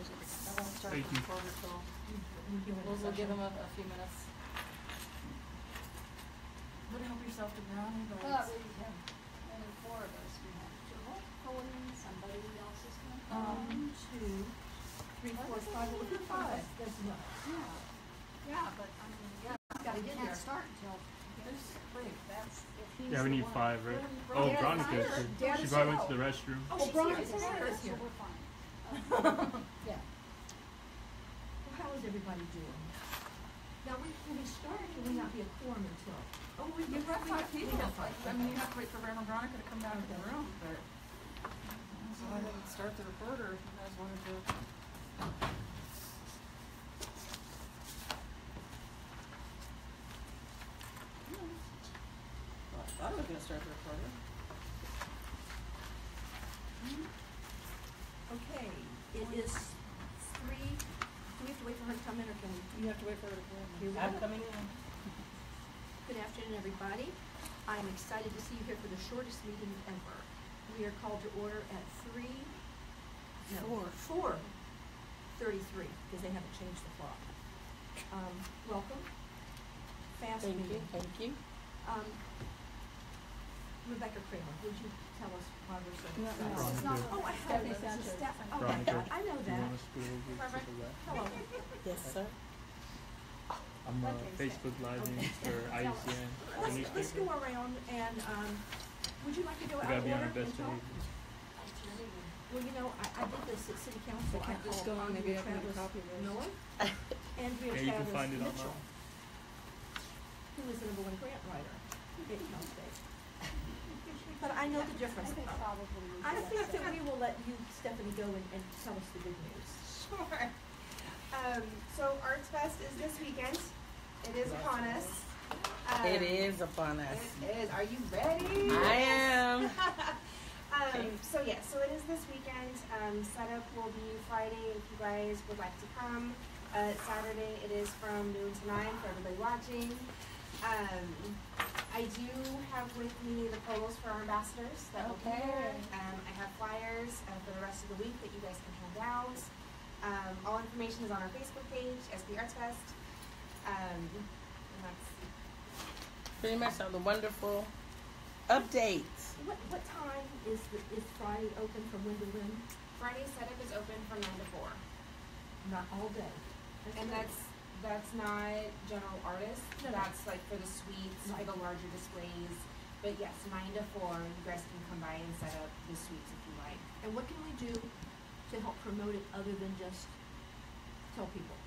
won't start Thank the you. recorder till, we'll give them a few minutes. Would help yourself to ground, but We have only 4 of us. We have Joel Cohen, somebody else is going to come. 1, 2, 3, 4, 5. Well, if 5, there's no. Yeah, but I mean, Gotta we get can't there. start until there's three. that's if he's Yeah, we the need one. 5, right? We're Oh, Dad, Veronica's Dad, here. Dad She is probably here. went to the restroom. Oh, She's Veronica's here. here. So we're fine. Yeah. Well, how is everybody doing? Now, when we start, can we not be a quorum until? Oh, You've got 5 people. We have 5. I mean, you have to wait for Grandma Veronica to come back in the room, but. So I didn't start the recorder if you guys wanted to. Well, I thought I was gonna start the recorder. Okay, it is 3. Do we have to wait for her to come in, or can we? You have to wait for her to come Here in. we I'm go. coming in. Good afternoon, everybody. I am excited to see you here for the shortest meeting ever. We are called to order at 4:33, because they haven't changed the clock. Welcome. Fast meeting. Thank you. Rebecca Kramer, would you tell us why we're so No, excited? This is not Oh, I have Stephanie it. This is Sanchez. Steph- Oh, my Veronica, God, I know do you that. want to scoot over to Perfect. the left? Hello. Yes, sir. I'm Facebook Living for IUCN, the Let's newspaper. go around and, would you like to go We out gotta of be on order our best and talk? behavior. Well, you know, I did this at city council. I can't just go on, maybe I can get a copy of this. Miller, Andrea Yeah, you can Travis find it Mitchell, online. who is the #1 grant writer at Cal State. But I know the difference. I think probably we I should think accept that we will let you, Stephanie, go and tell us the good news. Sure. So Arts Fest is this weekend. It is upon us. It is upon us. It is. Are you ready? I am. So it is this weekend. Setup will be Friday if you guys would like to come. Saturday it is from noon to 9 for everybody watching. I do have with me the polos for our ambassadors that will be here. I have flyers for the rest of the week that you guys can hand out. All information is on our Facebook page, SP Arts Fest. And that's Pretty much on the wonderful updates. What time is Friday open from when to when? Friday's setup is open from 9 to 4. Not all day. And great. that's not general artists. No. That's like for the suites, Right. for the larger displays. But yes, 9 to 4, you guys can come by and set up the suites if you like. And what can we do to help promote it other than just tell people?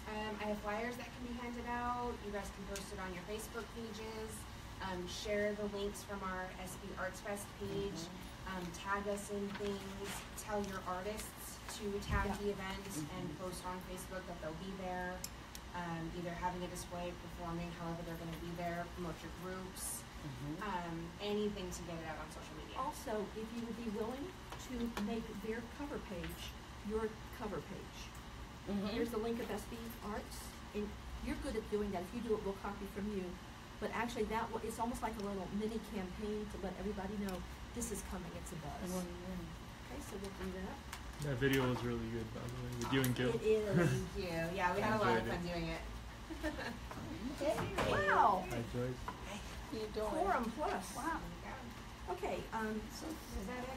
I have flyers that can be handed out. You guys can post it on your Facebook pages. Share the links from our SB Arts Fest page. Tag us in things. Tell your artists to tag the event and post on Facebook that they'll be there. Either having a display, performing, however they're going to be there. Promote your groups. Anything to get it out on social media. Also, if you would be willing to make their cover page your cover page. Here's the link of SB Arts, and you're good at doing that. If you do it, we'll copy from you. But actually, it's almost like a little mini campaign to let everybody know this is coming. It's a buzz. Okay, so we'll do that. That video was really good, by the way, with you and Gil. It is. Thank you. Yeah, we had a lot of Enjoyed fun doing it. Wow. Hi, Joyce. How you doing? Quorum plus. Wow. Okay. So is that it?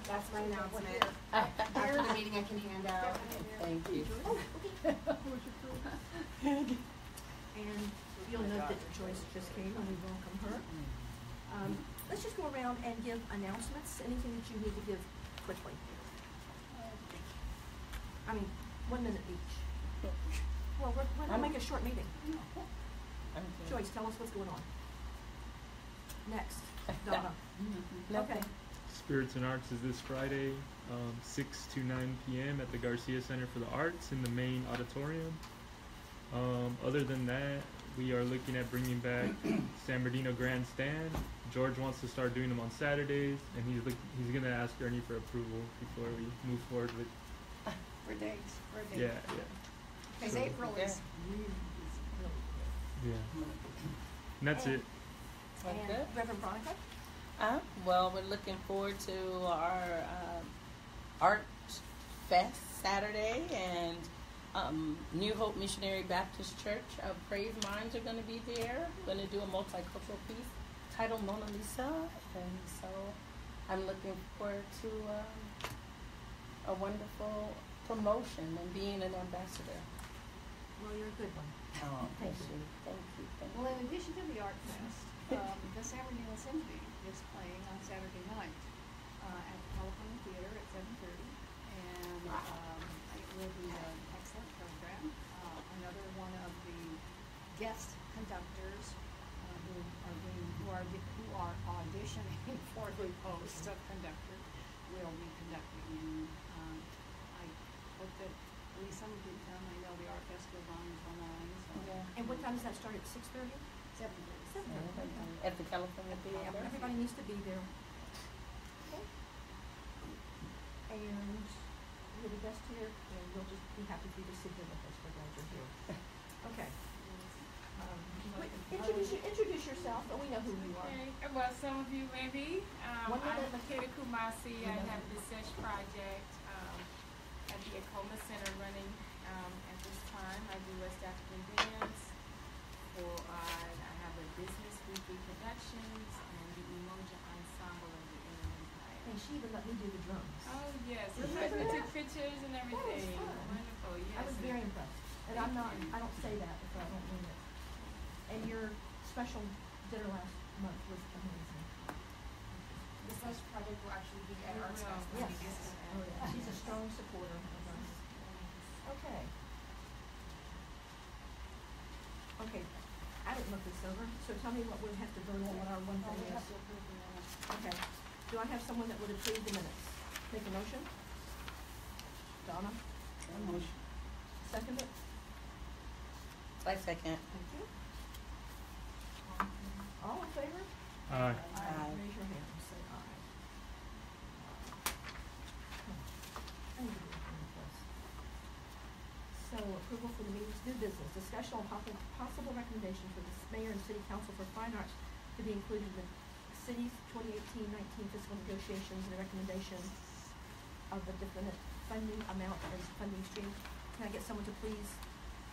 That's my announcement. After the meeting, I can hand out. Thank you. Oh, okay. And you'll note that Joyce just came, and we welcome her. Let's just go around and give announcements. Anything that you need to give quickly. I mean, 1 minute each. Well, we're gonna make a short meeting. Joyce, tell us what's going on. Next, Donna. Okay. Spirits and Arts is this Friday, 6 to 9 p.m. at the Garcia Center for the Arts in the main auditorium. Other than that, we are looking at bringing back San Bernardino Grandstand. George wants to start doing them on Saturdays, and he's gonna ask Ernie for approval before we move forward with. For dates. For dates. Yeah. Because So- April is Yeah. And that's it. And Okay. Reverend Veronica? Well, we're looking forward to our art Fest Saturday, and New Hope Missionary Baptist Church of Praise Minds are going to be there. Going to do a multicultural piece titled Mona Lisa, and so I'm looking forward to a wonderful promotion and being an ambassador. Well, you're a good one. Oh, Thank thank you. you, thank you, thank you. Well, in addition to the Art Fest, the San Bernardino Symphony is playing on Saturday night at the California Theater at 7:30, and it will be an excellent program. Another one of the guest conductors who are auditioning for the post of conductor will be conducting, and I hope that at least some of you come. I know the Art Fest goes on until 9, so. Yeah. And what time does that start, at 6:30? 7:30. 7:30. At the California Theater. Everybody needs to be there. Okay. And you're the best here, and we'll just be happy for you to sit here with us. We're glad you're here. Okay. Introduce yourself, but we know who you are. Okay. Well, some of you may be. 1 I'm minute. Makeda Kumasi. I have the SESH project at the Acoma Center running at this time. I do West African dance. I have a business weekly productions and the Emoja Ensemble of the Inner Empire. And she even let me do the drums. Oh yes, we took pictures and everything. fun. Wonderful, yes. I was very impressed. And I don't say that if I don't mean it. And your special dinner last month was amazing. The SESH project will actually be at Arts Well, Fest. Yes. this weekend. Oh, yeah. She's a strong supporter of us. Okay. Okay. I didn't look this over, so tell me what we have to vote on, what our one thing We have is. to approve the minutes. Okay. Do I have someone that would approve the minutes? Make a motion? Donna? Second it? I second. Thank you. All in favor? Aye. Raise your hand and say aye. I need to do one of this. So approval for the meeting's new business, discussion on possible recommendation for the mayor and city council for fine arts to be included in the city's 2018-19 fiscal negotiations and a recommendation of the different funding amount and funding stream. Can I get someone to please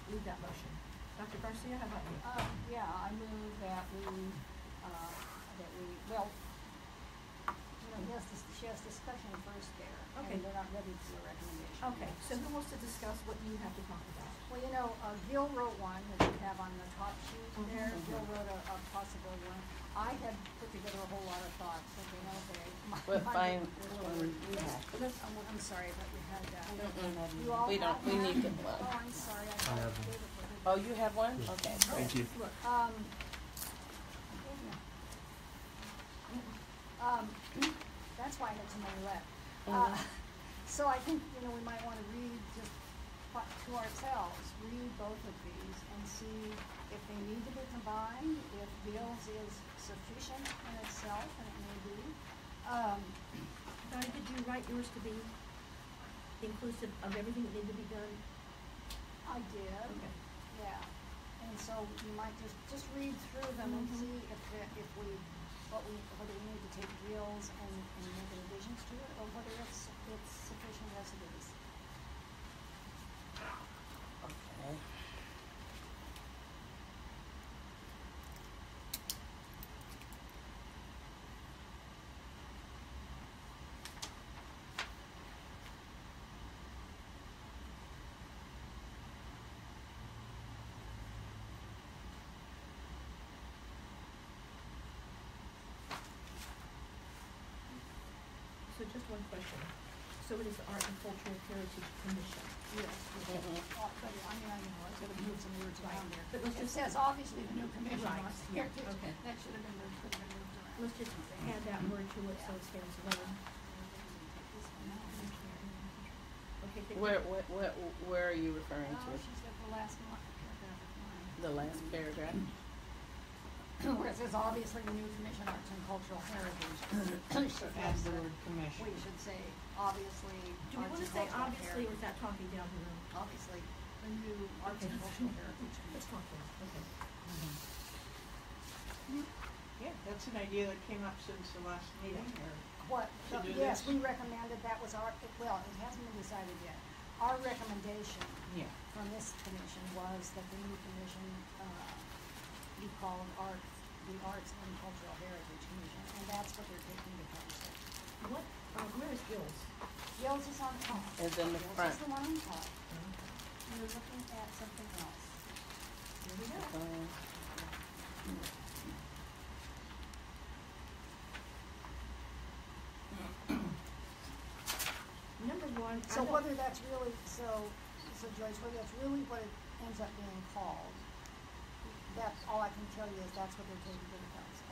lead that motion? Dr. Garcia, how about you? Yeah, I move that well, she has discussion first there. Okay. And they're not ready to do a recommendation. Okay, yet. so who wants to discuss what you have to talk about? Well, Gil wrote one that you have on the top sheet there. Mhm. Gil wrote a possible one. I had put together a whole lot of thoughts, thinking, okay. What fine Let's- one you have? I'm sorry, but we had that. Mm-mm. You all We don't, have we one? need them. Oh, I'm sorry. I thought have I one. gave it for her. Oh, you have one? Okay. Thank you. Look, That's why I had so many left. Mhm. So I think, we might want to read just to ourselves, read both of these and see if they need to be combined, if Bill's is sufficient in itself, and it may be. Donnie, did you write yours to be inclusive of everything that needed to be done? I did. Okay. Yeah, and so you might just read through them and Mhm. see whether we need to take Gil's and make revisions to it, or whether it's sufficient as it is. Okay. So just one question. So it is the Art and Cultural Heritage Commission. Yes. Mhm. But I know, I could have moved some words around there. But let's It just, says obviously the new commission Right. wants heritage. Okay. That should have been moved, could have been moved around. let's just add that word to it so it stands alone. Okay, thank you. Where are you referring Oh, to? she's got the last paragraph of mine. The last paragraph? Where it says obviously the new commission, arts and cultural heritage. Should Add have the said- word commission. We should say obviously Do we arts want to and say cultural obviously, or heritage. is that talking down the road? Obviously, the new arts Okay. and cultural heritage Let's commission. talk then, okay. Yeah, that's an idea that came up since the last meeting, or what, To do yes, this? we recommended, that was our, well, it hasn't been decided yet. Our recommendation Yeah. from this commission was that the new commission, be called the Arts and Cultural Heritage Commission, and that's what they're taking to council. What, where is Gills? Gills is on top. It's in the Gills front. is the one on top. You're looking at something else. Here we go. Number one, I So don't- whether that's really, so Joyce, whether that's really what it ends up being called, that's, all I can tell you is that's what they're taking to the council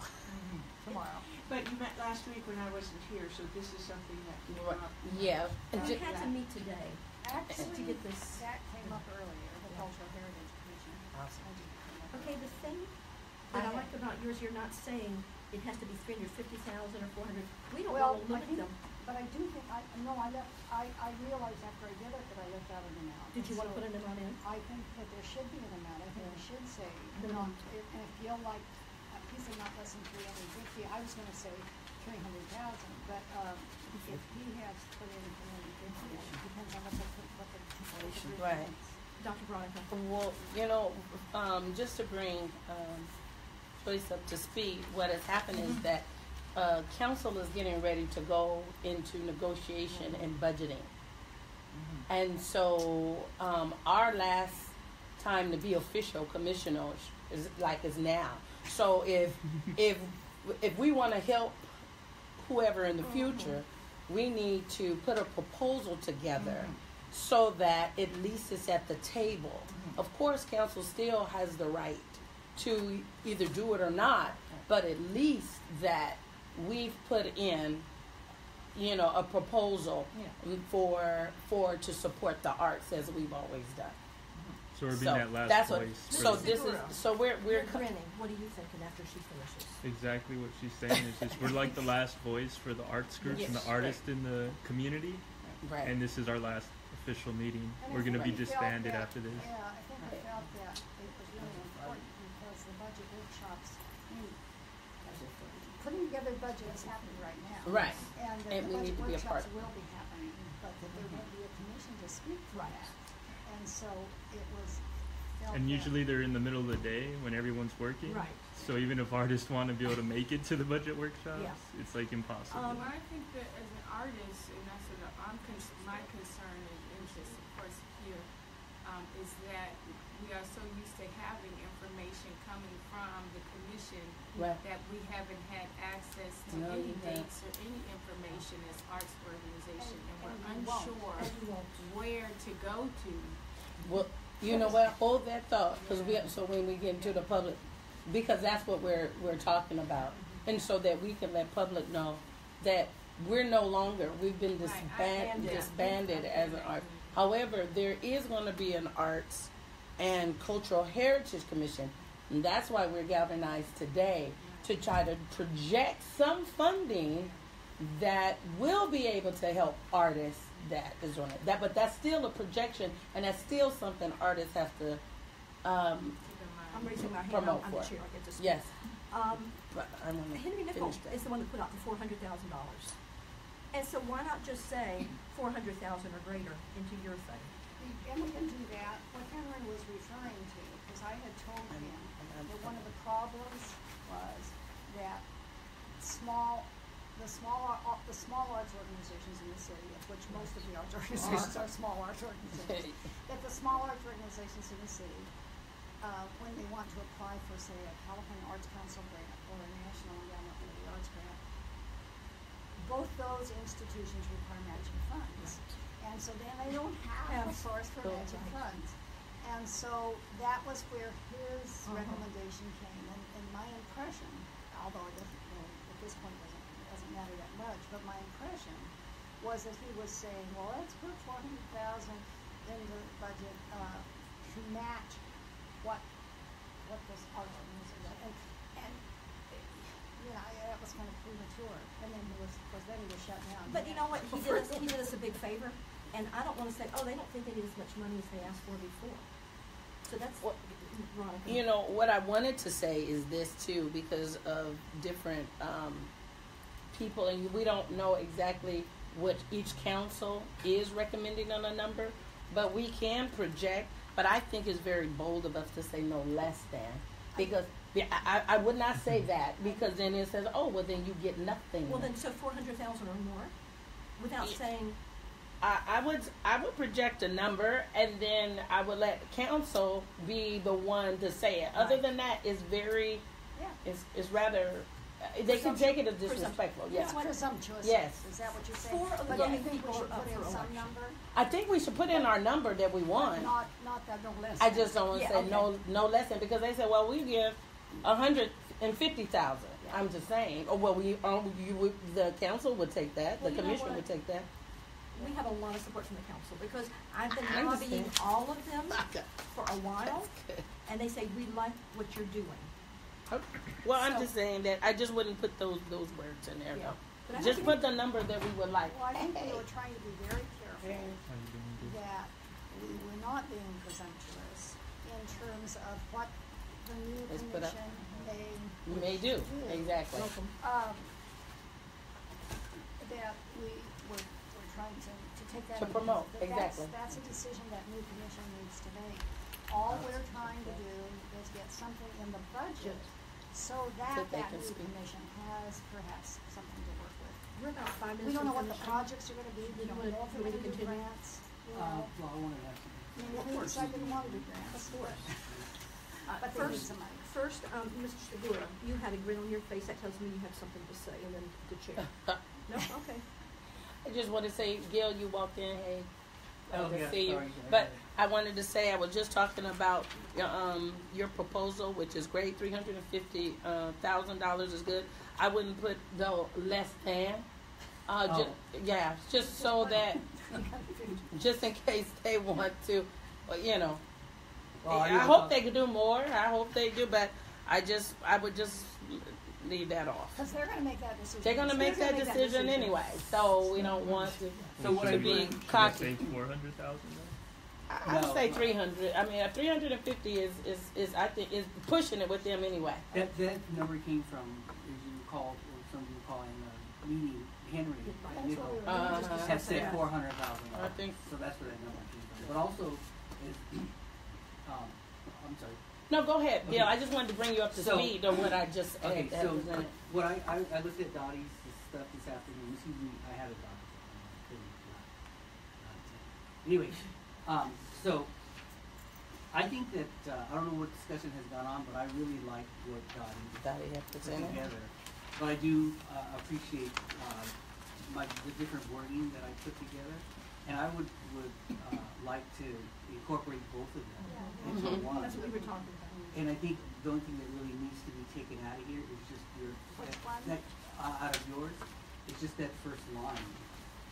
tomorrow. But you met last week when I wasn't here, so this is something that came Right. up. Yeah. And we ju- had to meet today. Actually, To get this- that came up earlier, the Cultural Heritage Commission. Awesome. I didn't come up Okay, earlier. the thing that I like about yours, you're not saying it has to be 350,000 or 400. We don't Well, want to I limit think, them. but I do think, I realized after I did it that I left out an amount. Did you want to So put an amount in? I think that there should be an amount, I think we should say, and if you like, he said not less than 350, I was gonna say 300,000, but, if he has put in 350, it depends on what the. Right. Dr. Veronica? Well, you know, just to bring Joyce up to speed, what has happened is that council is getting ready to go into negotiation and budgeting. And so our last time to be official commissioners is now. So if we want to help whoever in the future, we need to put a proposal together so that at least it's at the table. Of course, council still has the right to either do it or not, but at least that we've put in, you know, a proposal to support the arts as we've always done. So we're being So that last that's what. voice. for So the- this is. So we're You're grinning. What are you thinking after she finishes? exactly what she's saying. Is just we're like the last voice for the arts groups and Yes, the artists in the community, right. and this is our last official meeting. And We're I going to think be we felt disbanded that- after this. Yeah, I think we felt that it was really important because the budget workshops, putting together budget is happening right now. Right. And And we the need budget to be a part. workshops will be happening, but that there won't be a commission to speak for Right. that. And so it was felt And that- usually they're in the middle of the day when everyone's working. Right. So even if artists want to be able to make it to the budget workshops, Yeah. it's like impossible. Well, I think that as an artist, and that's what my concern and interest, of course, here, is that we are so used to having information coming from the commission Right. that we haven't had access to No, any you haven't. dates or any information as arts organization, and we're And we won't. unsure And we won't. where to go to. Well, you know what? Hold that thought, because so when we get into the public, because that's what we're talking about, and so that we can let public know that we're no longer, we've been disbanded as an art. However, there is going to be an arts and cultural heritage commission, and that's why we're galvanized today to try to project some funding that will be able to help artists that is on it. But that's still a projection, and that's still something artists have to. Keep in I'm mind. raising my hand. Promote I'm for the it. chair. I get to speak. Yes, Um, but I want to Henry Nickel finish that. is the one that put out the $400,000. And so why not just say 400,000 or greater into your thing? And we can do that. What Henry was referring to, because I had told him that one of the problems was that the small arts organizations in the city, of which most of the arts organizations are small arts organizations, that the small arts organizations in the city, when they want to apply for, say, a California Arts Council grant or a National Endowment for the Arts grant, both those institutions require matching funds. And so then they don't have a source for matching funds. And so that was where his recommendation came. And my impression, although it doesn't, at this point doesn't matter that much, but my impression was that he was saying, well, let's put 400,000 in the budget to match what this art organization. And that was kind of premature. And then he was shut down. But you know what? He did us a big favor, and I don't want to say, oh, they don't think they need as much money as they asked for before. So that's Well, Veronica. You know, what I wanted to say is this too, because of different people, and we don't know exactly what each council is recommending on a number, but we can project. But I think it's very bold of us to say no less than, because I would not say that, because then it says, oh, well, then you get nothing. Well, then, so 400,000 or more, without saying. I would project a number, and then I would let council be the one to say it. Other than that, it's very, it's rather, they can take it as disrespectful. Yeah. It's presumptuous. Yes. Is that what you're saying? Four of the But young you think we people should are up put in for some election. number? I think we should put in our number that we want. Not that no less. I just don't want to Yeah, say okay. no less than, because they say, well, we give 150,000. I'm just saying. Oh, well, the council would take that. Well, The you know commission what? would take that. We have a lot of support from the council, because I've been I lobbying understand. all of them for a while, That's good. and they say, we like what you're doing. Well, I'm So- just saying that I just wouldn't put those words in there. Yeah. Though. But I Just think put the number that we would like. Well, I think we were trying to be very careful How you doing, dude? that we were not being presumptuous in terms of what the new Let's put up- commission You may do. Exactly. Welcome. That we're trying to take that. To into- promote, that exactly. That's a decision that new commission needs to make. All we're trying to do is get something in the budget so that That they that can new speak. commission has perhaps something to work with. We're about 5 minutes. We don't know what from the finishing. projects are gonna be, we You don't wanna- know if you we're wanna gonna do continue? grants, you Well, know. I wanted to have some. I mean, we decided we wanted to do grants. Of course. But they need First, some money. first, Mr. Segura, you had a grin on your face, that tells me you have something to say, and then the chair. No? Okay. I just want to say, Gil, you walked in. Hey, Oh, to yeah, see you. sorry. But I wanted to say, I was just talking about your proposal, which is great. $350,000 is good. I wouldn't put the less than. Oh. Just so that, just in case they want to, you know. Well, I hope they could do more. I hope they do, but I would just leave that off. Cause they're gonna make that decision. They're gonna make that decision anyway, so we don't want to. So what to I be would- Should I cocky. say 400,000? I would No. say 300. I mean, 350 is I think is pushing it with them anyway. That number came from, as you recall, or some of you recall in the meeting, Henry That's Nickel what we were Uh-huh. just had discussing. said 400,000. I think- So that's where that number came from. But also, is, I'm sorry. No, go ahead, Bill. Okay. I just wanted to bring you up to So- speed on what I just Okay, had so presented. what I looked at Dottie's stuff this afternoon. Excuse me, I had a doctor's appointment. Anyway, so I think that I don't know what discussion has gone on, but I really like what Dottie That he had put presented. together. But I do appreciate the different wording that I put together, and I would like to incorporate both of them into Mhm. one. That's what we were talking about. And I think the only thing that really needs to be taken out of here is just your Which one? out of yours. It's just that first line,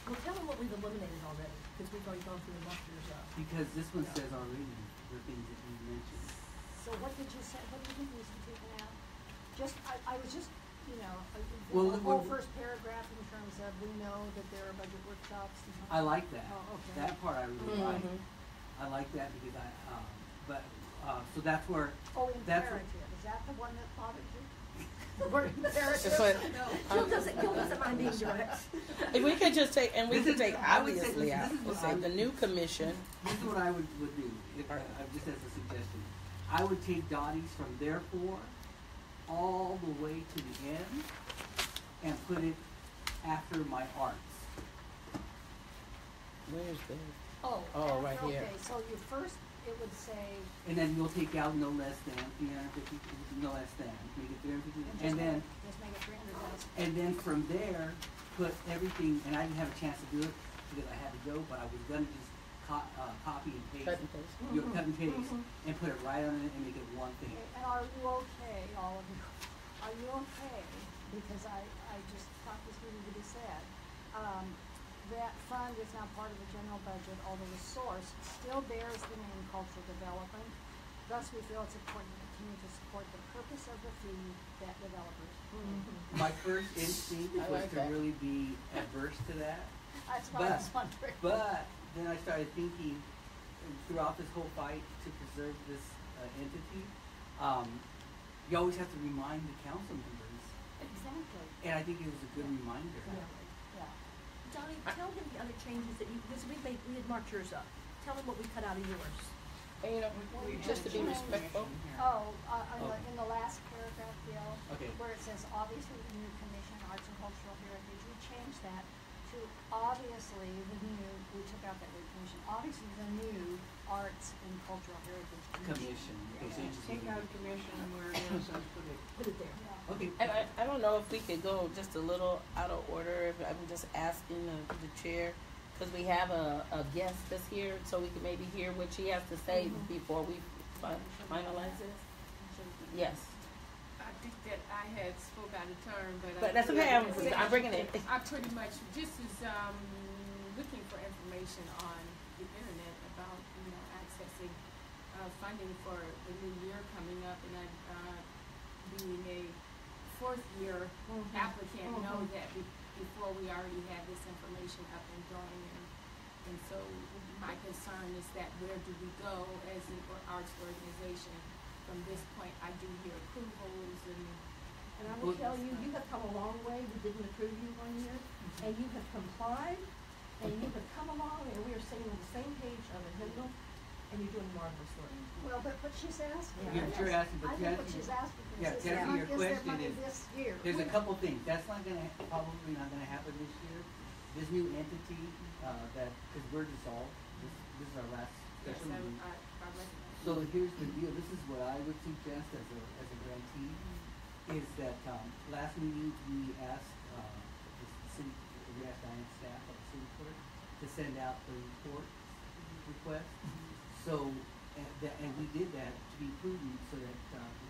Well, tell them what we've eliminated already, because we've already gone through the monsters. because this one says already the things that you mentioned. So what did you say, what do you think needs to be taken out? Just, I was just, you know, Well, the whole we're- first paragraph in terms of, we know that there are budget workshops and. I like that. Oh, okay. That part I really like. Mhm. I like that because so that's where. Oh, That's imperative, is that the one that bothered you? The word imperative? Gil doesn't mind being direct. If we could just take, and we This could is- take I would say obviously this out. is what Let's say I the would- new commission. This is what I would do, if, just as a suggestion. I would take Dottie's from therefore all the way to the end and put it after my arts. Where's the? Oh, Oh, right here. okay, so you first, it would say, And then you'll take out no less than 350, no less than, make it 350, and then, just make it 300,000. and then from there, put everything, and I didn't have a chance to do it because I had to go, but I was gonna just copy and paste. Cut and paste. Your cut and paste, and put it right on it and make it one thing. Okay, and are you okay, all of you, are you okay, because I just thought this needed to be said, that fund is now part of the general budget, although the source still bears the name cultural development. Thus, we feel it's important to continue to support the purpose of the fee that developers. My first instinct I was like to that. really be adverse to that, That's why I was wondering. but then I started thinking throughout this whole fight to preserve this entity, you always have to remind the council members Exactly. And I think it was a good reminder. Exactly. Yeah. Donnie, tell him the other changes that you, because we had marked yours up. Tell him what we cut out of yours. And you know, just to be respectful. Oh, in the last paragraph, Bill, Okay. where it says obviously the new commission, arts and cultural heritage, we changed that to obviously the new, we took out that word commission, obviously the new arts and cultural heritage commission. Commission. Those changes Take we out made. commission and where it is, and put it. Put it there. Yeah. Okay. And I don't know if we could go just a little out of order, if I'm just asking the chair, because we have a guest that's here, so we can maybe hear what she has to say before we finalize this. Yes. I think that I had spoke out of turn, but But that's okay, I'm bringing it. I pretty much just was looking for information on the internet about accessing funding for the new year coming up, and I being a fourth year applicant know that before we already had this information up and going, and so my concern is that where do we go as an arts organization from this point? I do hear approvals And I will tell you, you have come a long way. We didn't approve you one year, and you have complied, and you have come along, and we are singing on the same page on the hymnal, and you're doing marvelous work. Well, but what she's asking. Yeah. You're asking, but I you think have what to- she's asking yeah, is, to answer your is there question money is- this year? There's a couple things. That's not gonna, probably not gonna happen this year. This new entity, that, cause we're dissolved, this is our last yes, special meeting. I recognize. So here's the deal, this is what I would suggest as a grantee, is that, last meeting, we asked, the city, we asked Diane staff of the city clerk to send out the report request. So, and we did that to be prudent, so that,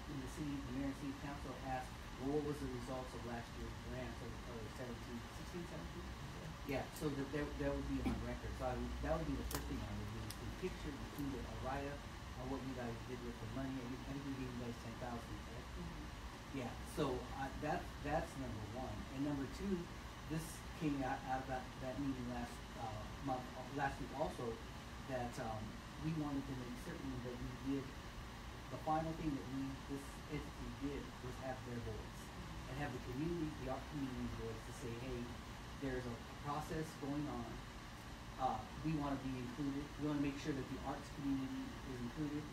in the city, the mayor and city council asked, well, what was the results of last year's grant of 16, 17? Yeah, so that would be on record, so that would be the first thing I would do, is to picture, include a write-up on what you guys did with the money, and I think we gave you guys 10,000, correct? Yeah, so, that's number one, and number two, this came out of that meeting last week also, that, we wanted to make certain that we did, the final thing that this entity did was have their voice, and have the community, the art community voice to say, hey, there's a process going on, we wanna be included, we wanna make sure that the arts community is included,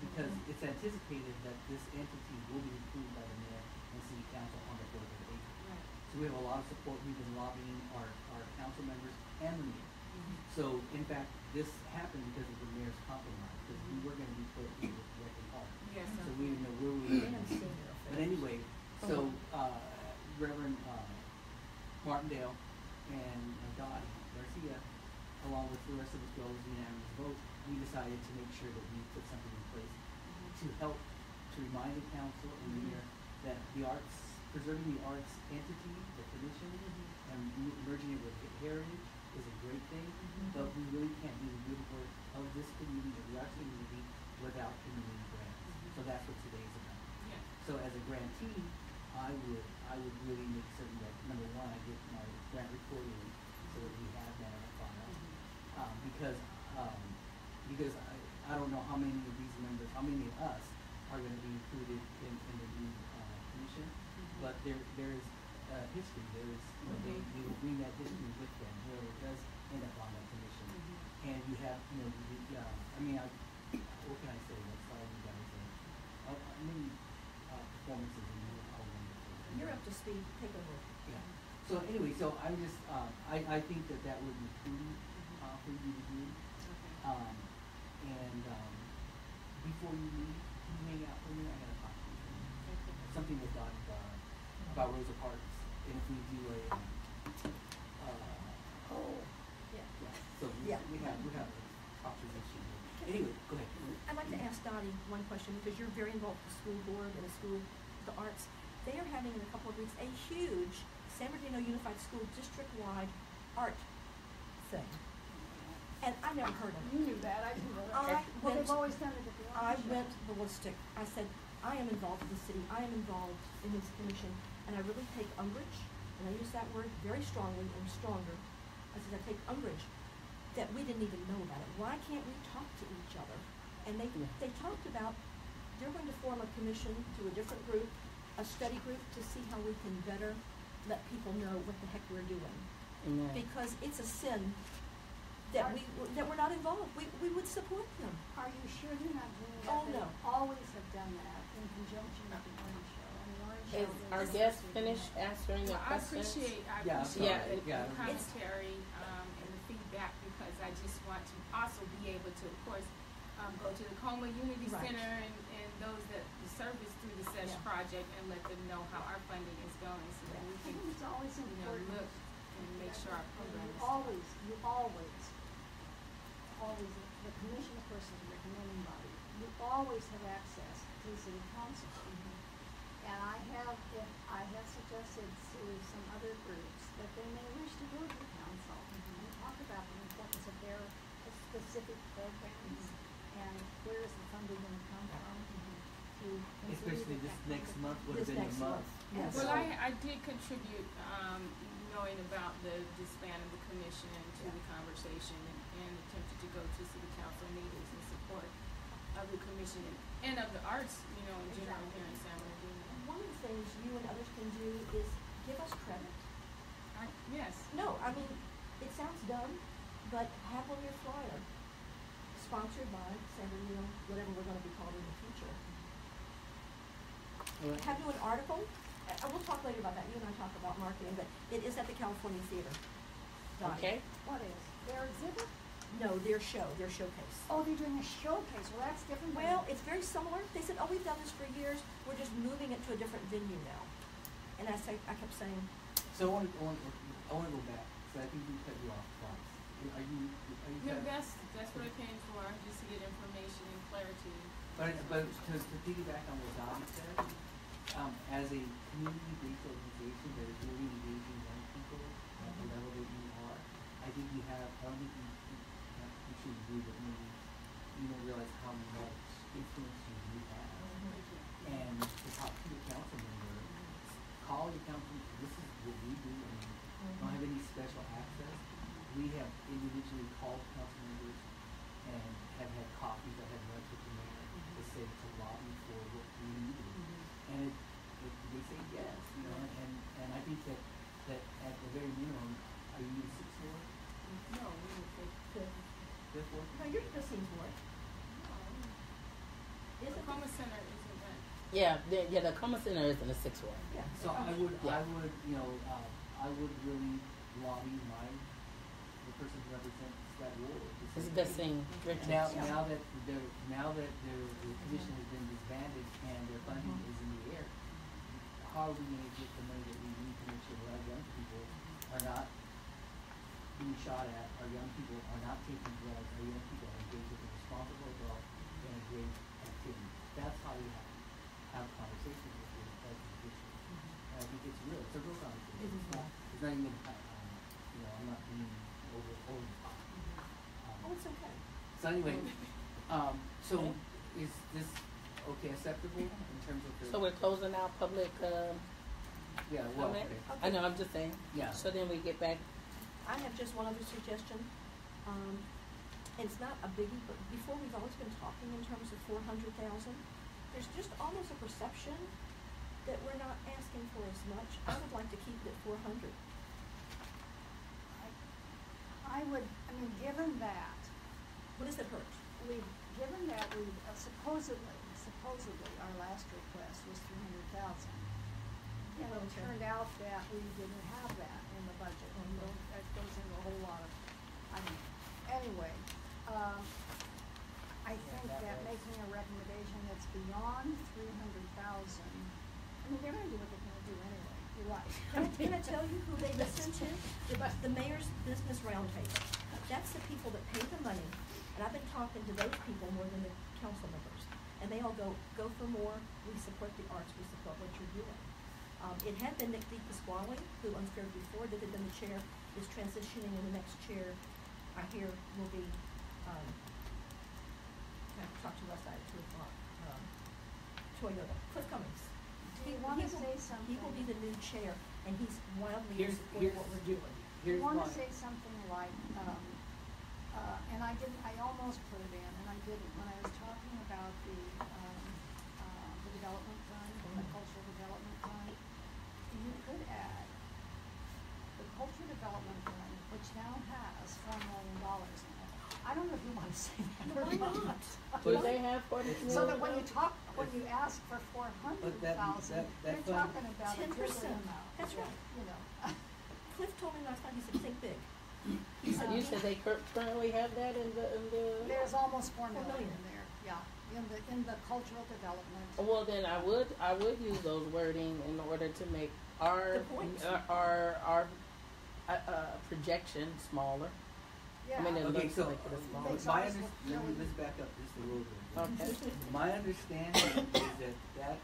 because it's anticipated that this entity will be approved by the mayor and city council on the 4th of April. So we have a lot of support, we've been lobbying our council members and the mayor. So, in fact, this happened because of the mayor's compromise, because we were gonna be put in the wrecking hall. Yes, So sir. we didn't know where we were And gonna I'm be. seeing your But face. anyway, so, Reverend, Martindale and Dottie Garcia, along with the rest of us, well as unanimous vote, we decided to make sure that we put something in place to help, to remind the council and the mayor that the arts, preserving the arts entity, the tradition, and merging it with heritage is a great thing, but we really can't do the good work of this community, of the arts community, without community grants. So that's what today's about. Yeah. So as a grantee, I would really make certain that, number one, I get my grant report in, so that we have that on file. Because I don't know how many of these members, how many of us are gonna be included in the new, commission, but there is, history, there is, they will bring that history with them, whoever does end up on that commission. And you have, what can I say, that's all you guys, many, performances and all wonderful. You're up to speed. Take over. Yeah. So anyway, so I'm just, I think that would be prudent, for you to do. Before you leave, can you hang out for me? I gotta talk to you. Something with Dottie, about Rosa Parks, and if we do a, Yeah. so Yeah. we have a proposition. Anyway, go ahead. I'd like to ask Dottie one question, because you're very involved with the school board and the arts. They are having in a couple of weeks a huge San Bernardino Unified School district-wide art thing. And I never heard of it. You knew that, I didn't know that. I Well, went, they've always done it at the I art show. went ballistic. I said, I am involved with the city, I am involved in this commission, and I really take umbrage, and I use that word very strongly or stronger. I said, I take umbrage that we didn't even know about it. Why can't we talk to each other? And they talked about, they're going to form a commission to a different group, a study group to see how we can better let people know what the heck we're doing. Amen. Because it's a sin that we're not involved. We would support them. Are you sure they're not doing that? Oh, They no. always have done that in conjunction with the Orange Show. And the Orange Show Is is our just guest doing finished that. answering your Well, I questions? appreciate Yeah, sorry. the Yeah. commentary, and the feedback, because I just want to also be able to, of course, go to the Coma Unity Right. Center and those that the service through the SESH Yeah. project, and let them know how our funding is going, so that we I can, think it's always you know, important. look and make sure our program is. You always, the commission, of course, is a recommending body. You always have access to the city council. And I have suggested to some other groups that they may wish to go to the council and talk about the importance of their specific programs and where is the funding going to come from to continue Especially with this that next kind of- month would have This been next the month. Yes. Well, I did contribute, knowing about the disband of the commission to the conversation, and attempted to go to city council meetings in support of the commission and of the arts, you know, in general here in San Bernardino. One of the things you and others can do is give us credit. Yes. No, I mean, it sounds dumb, but have on your flyer, sponsored by San Bernardino, whatever we're gonna be called in the future. Have you an article? We'll talk later about that. You and I talk about marketing, but it is at the California Theater. Donnie. Okay. What is? Their exhibit? No, their showcase. Oh, they're doing a showcase. Well, that's different. than- Well, it's very similar. They said, oh, we've done this for years. We're just moving it to a different venue now. And I kept saying, So I want to go back. So I think we cut you off twice. Are you? No, that's what I came for, just to get information and clarity. But to piggyback on what Donna said, as a community-based organization that is really engaging young people at the level that you are, I think you have. I don't think you should agree, but maybe you don't realize how much influence you have. And to talk to the council member, call your council. This is what we do, and we don't have any special access. We have individually called council members and have had coffees. I had lunch with the mayor to say to lobby for what we needed, and they say yes, you know. And I think that at the very minimum, are you in sixth ward, No, we would take. fifth ward? no, you're the scene for it. The Is it? Coma Center isn't that. The Coma Center is in the sixth ward. Yeah. So I would, Yeah. I would really lobby the person who represents that ward. to This is say, Bessing Richards. Now Yeah. that the commission has been disbanded and their funding is in the air, how are we going to get the money that we need to make sure that our young people are not being shot at, our young people are not taking drugs, our young people are engaged with a responsible adult and a great activity. That's how you have conversations with your as a issue. And I think it's real. It's a real conversation. It is real. It's not even, I'm not being over the top. Oh, it's okay. So anyway, so is this acceptable in terms of the? So we're closing out public, Yeah, well, comment? okay. I know, I'm just saying. Yeah. So then we get back. I have just one other suggestion. It's not a biggie, but before we've always been talking in terms of 400,000. There's just almost a perception that we're not asking for as much. I would like to keep it at 400. Given that, What does it hurt? given that we supposedly our last request was 300,000. And it turned out that we didn't have that in the budget, and that goes into a whole lot of, anyway, I think that making a recommendation that's beyond 300,000, they're gonna do what they're gonna do anyway, you're right. Can I tell you who they listen to? The mayor's business roundtable. That's the people that pay the money, and I've been talking to those people more than the council members. And they all go for more, we support the arts, we support what you're doing. It had been Nick DePasquale, who unfair before, that had been the chair, is transitioning, and the next chair, I hear, will be, I have to talk to West Side at 2 o'clock, Toyota, Cliff Cummings. Do you wanna say something? He will be the new chair, and he's wildly in Here's- support of what we're doing. You Here's wanna why. say something like, and I almost put it in, and I didn't, when I was talking about the development fund, the cultural development fund, you could add the cultural development fund, which now has $4 million in it. I don't know if you want to say that or Why not. not? What do they have for this? So that when you ask for 400,000, But that you're fund- talking about a 10%. trivial amount. That's Yeah, right. You know. Cliff told me last night, he said, think big. He said, You said they currently have that in the. There's almost 4 million million. in there, yeah, in the cultural development. Well, then I would use those wording in order to make our The points. our projection smaller. Yeah. I mean, it Okay, looks so like it's smaller. Makes my ours look let's back up just a little bit. Okay. My understanding is that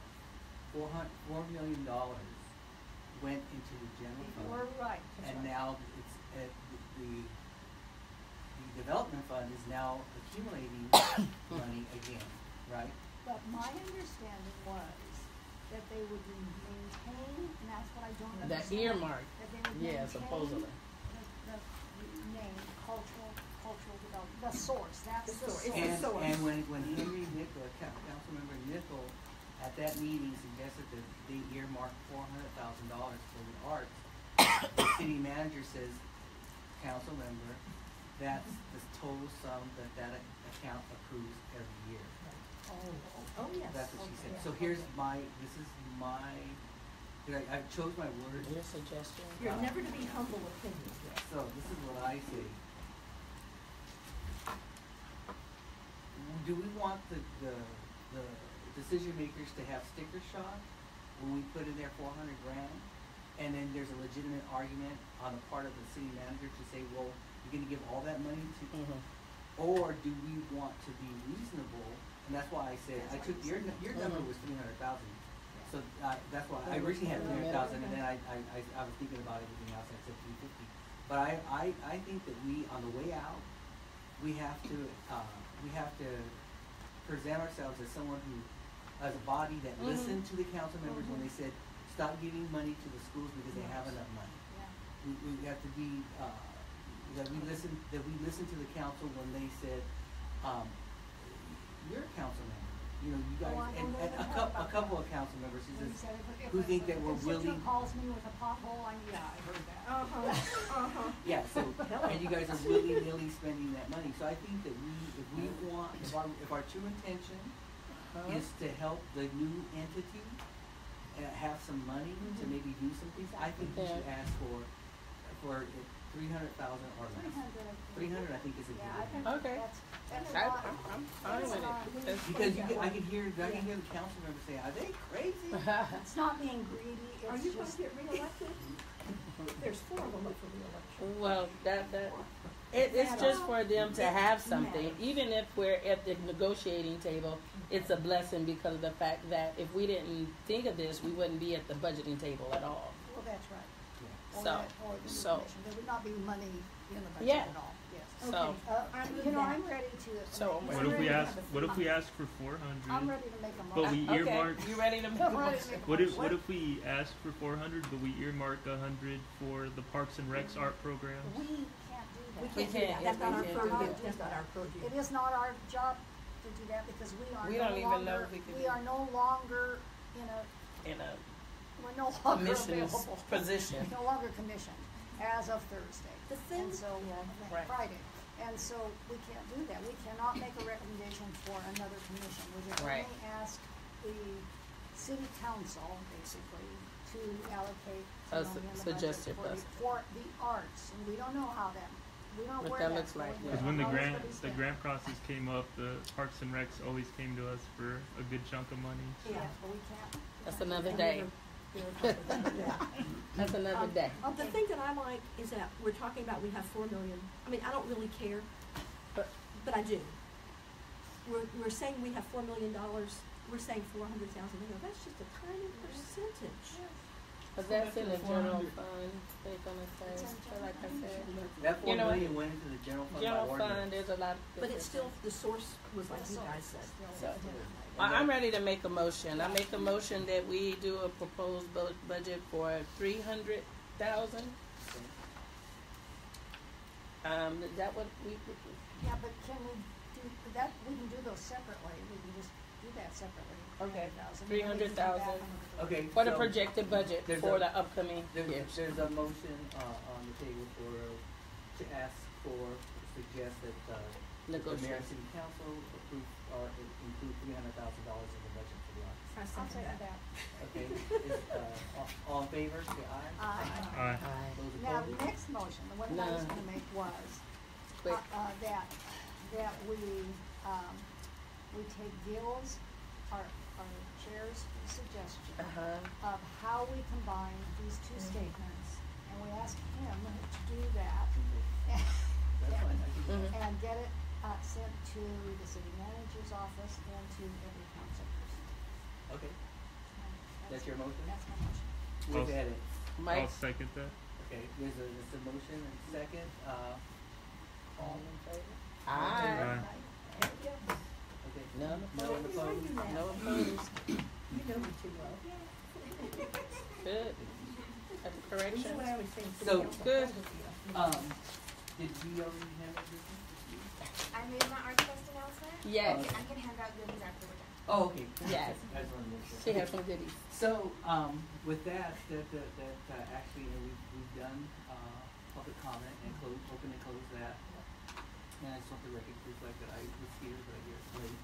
$4 million went into the general You fund, were right. and now it's the development fund is now accumulating money again, right? But my understanding was that they would maintain, and that's what I don't That understand. earmark. That they would Yeah, maintain supposedly. the name, cultural development, the source, that's The the source. source. It's the source. And when Henry Nickel, Councilmember Nickel, at that meeting suggested that they earmark $400,000 for the arts, the city manager says, council member, that's the total sum that account approves every year. oh, yes. That's what she said. Okay. So here's this is my, I chose my words. Your suggestion. You're never to be humble opinion. So this is what I say. Do we want the decision makers to have sticker shock when we put in there 400 grand? And then there's a legitimate argument on the part of the city manager to say, well, you're gonna give all that money to, or do we want to be reasonable? And that's why I said, I took, your number was 300,000. So that's why, I originally had 300,000 and then I was thinking about everything else, and I said 350. But I think that we, on the way out, we have to present ourselves as someone who, as a body that listened to the council members when they said, stop giving money to the schools because they have enough money. Yeah. We have to be, that we listen to the council when they said, you're a council member. You know, you guys, Oh, I and don't know a about couple that. of council members When he said if who think that we're If a willing. constituent calls me with a pothole, I heard that. Yeah, so, and you guys are willy-nilly spending that money, so I think that if our true intention is to help the new entity have some money to maybe do some things, I think we should ask for 300,000 or less. 300, I think, is a Yeah, I good. think Okay. that's a I'm lot. fine with it. Because I can hear the council members say, are they crazy? It's not being greedy, Are it's you going just. to get reelected? There's 4 of them up for reelection. Well, it's just for them to have something. Even if we're at the negotiating table, it's a blessing because of the fact that if we didn't think of this, we wouldn't be at the budgeting table at all. Well, that's right. Or So, that- or the new so- commission. There would not be money in the budget Yeah. at all, yes. So, I'm ready to. So, I'm What if ready we to ask? have a- What if we ask for I'm 400? ready to make a motion. But we okay, earmark. you ready to make a I'm ready to motion? make a What if motion. we ask for 400, but we earmark 100 for the Parks and Recs art programs? We can't do We that. can't do can't, that. That's not our we can't do purview. that. That's not our purview. It is not our job to do that because we are We no don't even know longer, if we can we do are no longer in a, In a we're no longer commissioner's available. position. No longer commissioned as of Thursday. The thing- And so, Right. Friday. And so we can't do that. We cannot make a recommendation for another commission. We can Right. only ask the city council, basically, to allocate A money in the suggested budget budget. for the arts. And we don't know how that, we don't know What where that that's looks like, going. yeah. Because when We don't know how it's gonna be the spent. grant process came up, the Parks and Recs always came to us for a good chunk of money. So. Yeah, but we can't. That's we can't do another that. day. Yeah. That's another day. The thing that I like is that we're talking about we have 4 million. I mean, I don't really care, but I do. We're saying we have $4 million. We're saying 400,000. That's just a tiny percentage. But that's in the general 400. fund, they're gonna say, so like I said. That 4 You know, million went into the general fund by General ordinance. fund, there's a lot. But it's still, the source was like you guys said. So, I'm ready to make a motion. I make a motion that we do a proposed budget for 300,000. Is that what we? Yeah, but can we do, that, we can do those separately, we can just do that separately. Okay. 300,000. 300,000. Okay. For the so projected budget there's for a- the upcoming years. There's a motion, on the table to ask suggest that, the mayor Negotiate. and city council approve, or include $300,000 in the budget for the arts. I I'll second second that. that. Okay, all in favor, say aye. Aye. Aye. Those Now, opposed? the next motion, the one that I was No. gonna make was, Quick. that we take Gil's, our chair's suggestion Uh-huh. of how we combine these two statements, and we ask him to do that. That's fine, I can do that. Mhm. And get it, sent to the city manager's office and to every council person. Okay, And that's your motion? That's my motion. With I'll- edits. I'll Mike? second that. Okay, there's a motion and a second, all in favor? Aye. Okay. None No one opposed? No opposed. You know me too well. Good. That's a correction. That's what I always say. So, good. Did we already have a business? I made my Arts Fest announcement. Yes. I can hand out goodies after we're done. Oh, okay. Yes. I just wanted to make sure. She has some goodies. So, with that, actually, we've done, public comment and open and close that. And I just want the record to reflect that I was here, but I here late.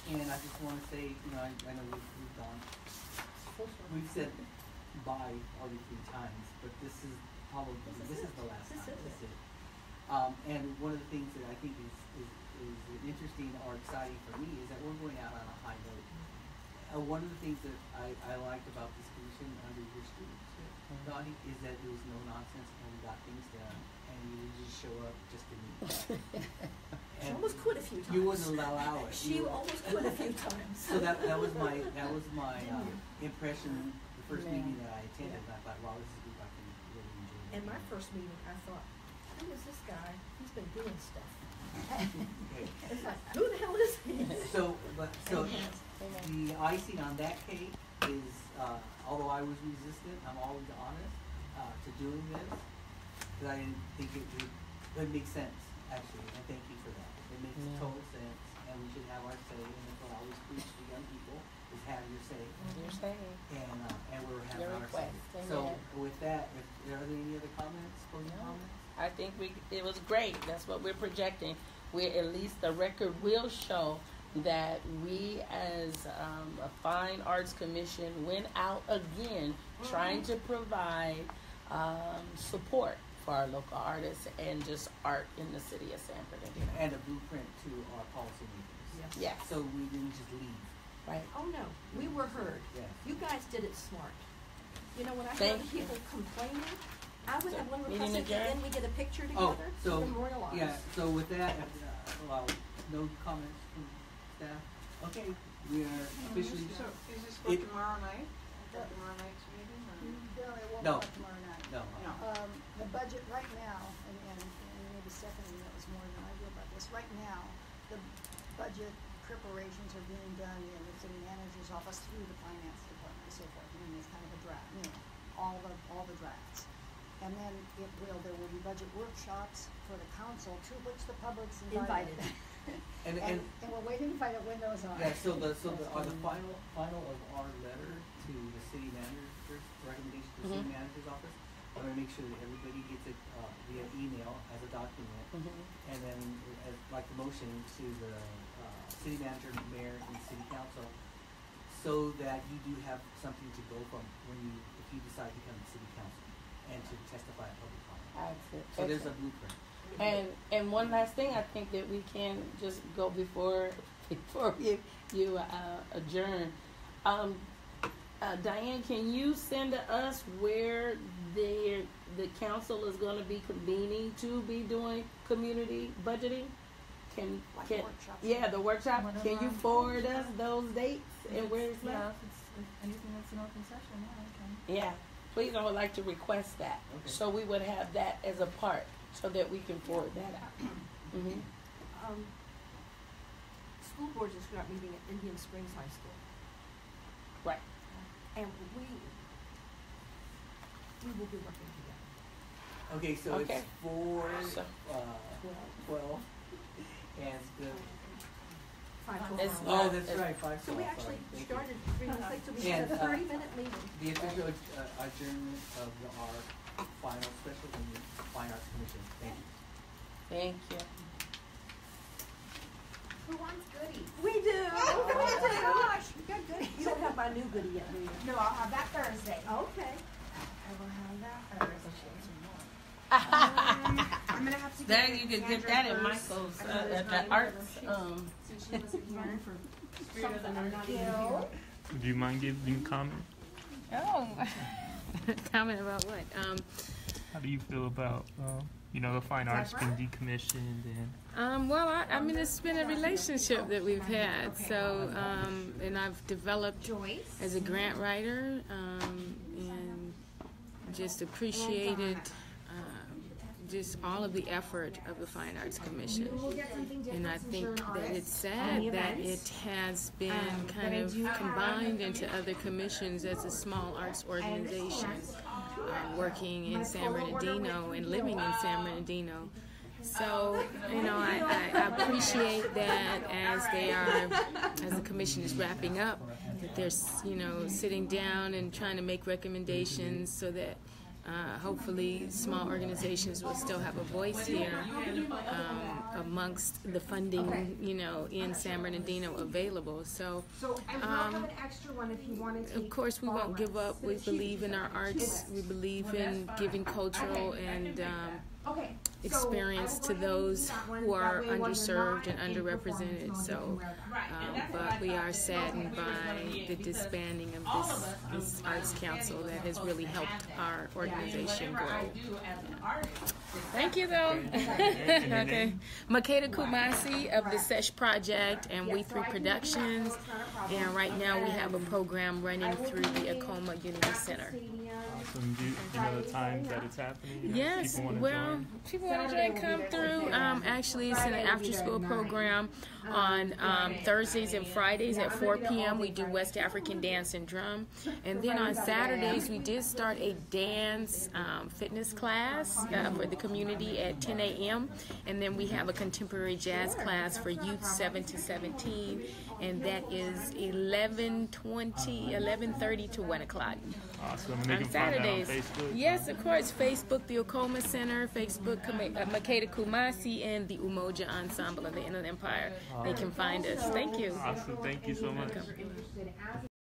And I just wanna say, I know we've gone, we've said bye already 3 times, but this is the last time. This is it. And one of the things that I think is interesting or exciting for me is that we're going out on a high note. One of the things that I liked about this commission under your stewardship, Dottie, is that there was no nonsense and we got things done and you would just show up just to meet. She almost quit a few times. You wouldn't allow it. She almost quit a few times. So that was my impression the first meeting that I attended. And I thought, wow, this is a group I can really enjoy. And my first meeting, I thought, who is this guy? He's been doing stuff. Okay. It's like, who the hell is he? So Amen. the icing on that cake is, although I was resistant, I'm always honest to doing this, because I didn't think it would make sense, actually, and thank you for that. It makes Yeah. total sense, and we should have our say, and that's what I always preach to young people, is have your say. You're saying. And we're having Your our say. request, So amen. with that, if there are any other comments, closing No. comments? I think it was great. That's what we're projecting. At least the record will show that we as a fine arts commission went out again trying to provide support for our local artists and just art in the city of San Bernardino. And a blueprint to our policymakers. Yes. So we didn't just leave. Right. Oh, no, we were heard. Yes. You guys did it smart. You know, when I Thank heard you. people complaining, I would have one Meeting request at the adjourned? end, we get a picture Oh, together to so, memorialize. yeah, so with that, no comments from staff? Okay, we are officially, So is this for It- tomorrow night? For tomorrow night's meeting or? No, it won't No. be tomorrow night. no. No. The budget right now, and maybe Stephanie knows more than I do about this, right now, the budget preparations are being done in the city manager's office through the finance department and so forth. I mean, it's kind of a draft, all the drafts. And then there will be budget workshops for the council to which the public's invited. And And we're waiting to find out when those are. yeah, so the final of our letter to the city manager's recommendation to the city manager's office, I'm gonna make sure that everybody gets it via email as a document, and then like the motion to the city manager, mayor, and city council, so that you do have something to go from if you decide to come to city council and to testify at public comment. Excellent. So there's a blueprint. And one last thing, I think that we can just go before you adjourn. Diane, can you send to us where the council is going to be convening to be doing community budgeting? Can workshops. yeah, the workshop. Can you forward us those dates and where it's Yeah, at? if anything that's an open session, yeah, I can. Yeah, please, I would like to request that, Okay. so we would have that as a part, so that we can forward that out. Mm-hmm. School boards are start meeting at Indian Springs High School. Right. And we will be working together. Okay, so Okay. it's 4, So- 12, and the 5 It's Oh, not- that's it's- right, 5 So we o'clock, actually sorry. Thank you. started 3 minutes late, so we had And, a 30-minute meeting. The official adjournment of our final special meeting, Fine Arts Commission. Thank you. Thank you. Who wants goodies? We do. Oh We do. gosh, you got goodies. You don't have my new goodie yet, do you? No, I'll have that Thursday. Okay. I will have that Thursday. I'm gonna have to There get you could get Sandra that in first. Michael's I know there's at the not arts. since she wasn't here. Something I'm not even Gil. here. Do you mind giving a comment? Oh, comment about what? How do you feel about, the fine arts being decommissioned and Well, I mean, it's been a relationship that we've had. So, and I've developed Joyce. as a grant writer, and just appreciated just all of the effort of the Fine Arts Commission. We'll get something different And I since think you're an that artist it's on sad the that events. it has been But kind I of do have- combined into other commissions as a small arts organization, working in San Bernardino and living in San Bernardino. So, I appreciate that as the commission is wrapping up, that they're, sitting down and trying to make recommendations so that hopefully small organizations will still have a voice here amongst the funding, in San Bernardino available. So, So I will have an extra one if you want to take. of course, we won't give up. We believe in our arts. We believe in giving cultural and Okay. experience to those who are underserved and underrepresented. So, but we are saddened by the disbanding of this arts council that has really helped our organization grow. Thank you, though. Okay, Makeda Kumasi of the SESH Project and We3 Productions, and right now we have a program running through the Acoma Unity Center. awesome. Do you know the times that it's happening? Yes, People wanna well, join? people want to join, come through. Actually, it's an after-school program on Thursdays and Fridays at 4 p.m. We do West African dance and drum. And then on Saturdays, we did start a dance fitness class for the community at 10 a.m. And then we have a contemporary jazz class for youth 7 to 17. And that is 11:30 to 1 o'clock. Awesome. And they On can find that on Saturdays. Facebook? Yes, of course. Facebook, the Acoma Center, Facebook, Makeda Kumasi, and the Umoja Ensemble of the Inland Empire. They can find us. Thank you. Awesome. Thank you so much.